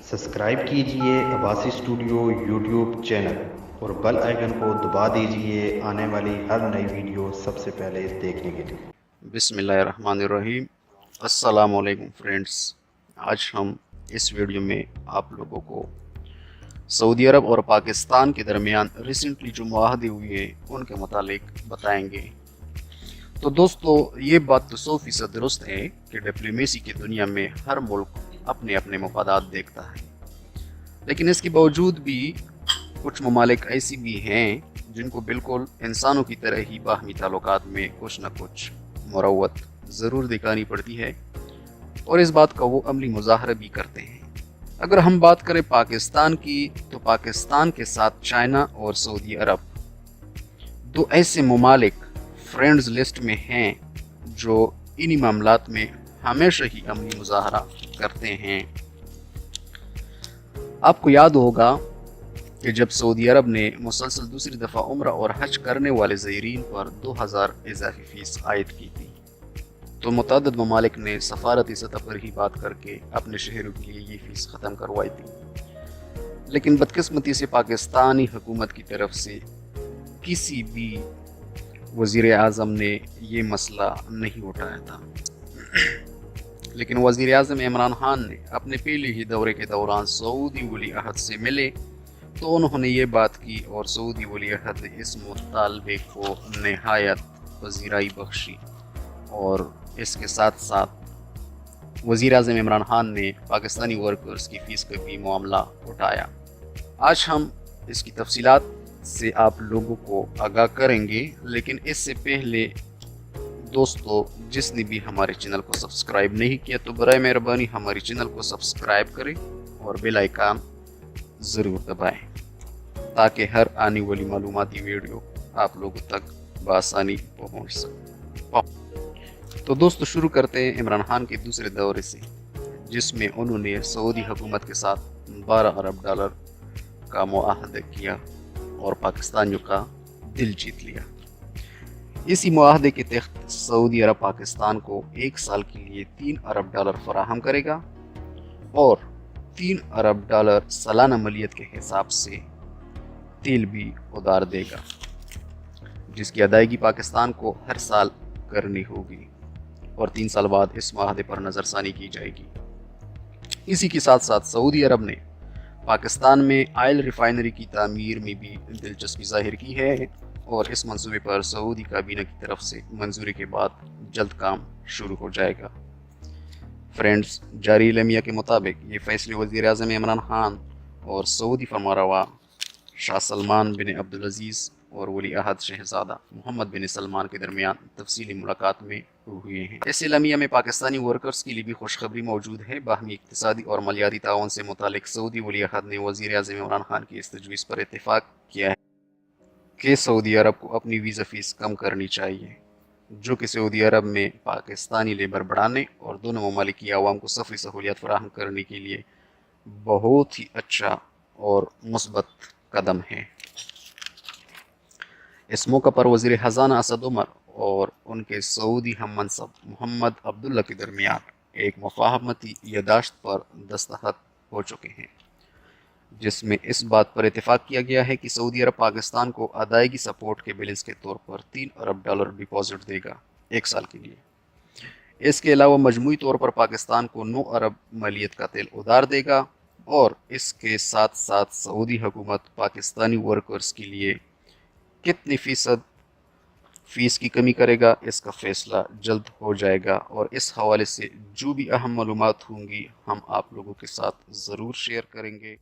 Subscribe कीजिए Abbasi studio YouTube channel और bell icon को दबा दीजिए आने वाली हर नई वीडियो सबसे पहले देखने के लिए। बिस्मिल्लाहिर्रहमानिर्रहीम। अस्सलाम वालेकुम फ्रेंड्स। आज हम इस वीडियो में आप लोगों को सऊदी अरब और पाकिस्तान के दरमियान रिसेंटली जो मुआहदे हुए उनके मुतालिक बताएंगे। तो दोस्तों, ये बात तो 100% दुरुस्त है कि डिप्लोमेसी की दुनिया में हर मुल्क अपने अपने मफादात देखता है, लेकिन इसके बावजूद भी कुछ ममालिक ऐसी भी हैं जिनको बिल्कुल इंसानों की तरह ही बाहमी ताल्लुकात में कुछ न कुछ मुरव्वत ज़रूर दिखानी पड़ती है, और इस बात का वो अमली मुजाहरा भी करते हैं। अगर हम बात करें पाकिस्तान की, तो पाकिस्तान के साथ चाइना और सऊदी अरब दो ऐसे ममालिक फ्रेंड्स लिस्ट में हैं जो इन्हीं मामलात में हमेशा ही अमली मुजाहरा करते हैं। आपको याद होगा कि जब सऊदी अरब ने मुसलसल दूसरी दफ़ा उम्रा और हज करने वाले ज़ायरीन पर 2000 इजाफी फ़ीस आयद की थी, तो मुतअद्दिद ममालिक ने सफारती सतह पर ही बात करके अपने शहरों के लिए ये फ़ीस ख़त्म करवाई थी। लेकिन बदकिस्मती से पाकिस्तानी हुकूमत की तरफ से किसी भी वज़ीर आज़म ने ये मसला नहीं उठाया था। लेकिन वज़ीर आज़म इमरान खान ने अपने पहले ही दौरे के दौरान सऊदी वली अहद से मिले तो उन्होंने ये बात की, और सऊदी वली अहद ने इस मुतालबे को नहायत पजीराई बख्शी, और इसके साथ साथ वज़ीर आज़म इमरान खान ने पाकिस्तानी वर्कर्स की फ़ीस का भी मामला उठाया। आज हम इसकी तफसीलात से आप लोगों को आगाह करेंगे, लेकिन इससे पहले दोस्तों, जिसने भी हमारे चैनल को सब्सक्राइब नहीं किया तो बराए मेहरबानी हमारे चैनल को सब्सक्राइब करें और बेल आइकन ज़रूर दबाएं ताकि हर आने वाली मालूमाती वीडियो आप लोगों तक बआसानी पहुंच सके। तो दोस्तों, शुरू करते हैं इमरान खान के दूसरे दौरे से, जिसमें उन्होंने सऊदी हुकूमत के साथ 12 अरब डॉलर का मुआहदा किया और पाकिस्तानियों का दिल जीत लिया। इसी मुआहदे के तहत सऊदी अरब पाकिस्तान को 1 साल के लिए 3 अरब डॉलर फराहम करेगा और 3 अरब डॉलर सालाना मलियत के हिसाब से तेल भी उधार देगा, जिसकी अदायगी पाकिस्तान को हर साल करनी होगी और 3 साल बाद इस मुआहदे पर नज़रसानी की जाएगी। इसी के साथ साथ सऊदी अरब ने पाकिस्तान में ऑयल रिफाइनरी की तामीर में भी दिलचस्पी जाहिर की है, और इस मंसूबे पर सऊदी काबीना की तरफ से मंजूरी के बाद जल्द काम शुरू हो जाएगा। फ्रेंड्स, जारी एलामिया के मुताबिक ये फैसले वज़ीर आज़म इमरान खान और सऊदी फरमारवा शाह सलमान बिन अब्दुल अजीज़ और वली अहद शहजादा मोहम्मद बिन सलमान के दरमियान तफसीली मुलाकात में हुए हैं। इस एलामिया में पाकिस्तानी वर्कर्स के लिए भी खुशखबरी मौजूद है। बाहमी इक़्तिसादी और मालियाती ताउन से मुतालिक सऊदी वली अहद ने वज़ीर आज़म इमरान खान की इस तजवीज़ पर इत्तेफाक किया है कि सऊदी अरब को अपनी वीज़ा फ़ीस कम करनी चाहिए, जो कि सऊदी अरब में पाकिस्तानी लेबर बढ़ाने और दोनों ममालिक की आवाम को सफ़री सहूलियत फराहम करने के लिए बहुत ही अच्छा और मुस्बत कदम है। इस मौका पर वज़ीर ख़ज़ाना असद उमर और उनके सऊदी हम मनसब मोहम्मद अब्दुल्ला के दरमियान एक मुफ़ाहमती यादाश्त पर दस्तखत हो चुके हैं, जिसमें इस बात पर इत्तेफाक किया गया है कि सऊदी अरब पाकिस्तान को अदायगी सपोर्ट के बैलेंस के तौर पर 3 अरब डॉलर डिपॉजिट देगा 1 साल के लिए। इसके अलावा मजमूई तौर पर पाकिस्तान को 9 अरब मलियत का तेल उधार देगा, और इसके साथ साथ सऊदी हुकूमत पाकिस्तानी वर्कर्स के लिए कितनी फ़ीसद फ़ीस की कमी करेगा इसका फ़ैसला जल्द हो जाएगा, और इस हवाले से जो भी अहम मालूमात होंगी हम आप लोगों के साथ ज़रूर शेयर करेंगे।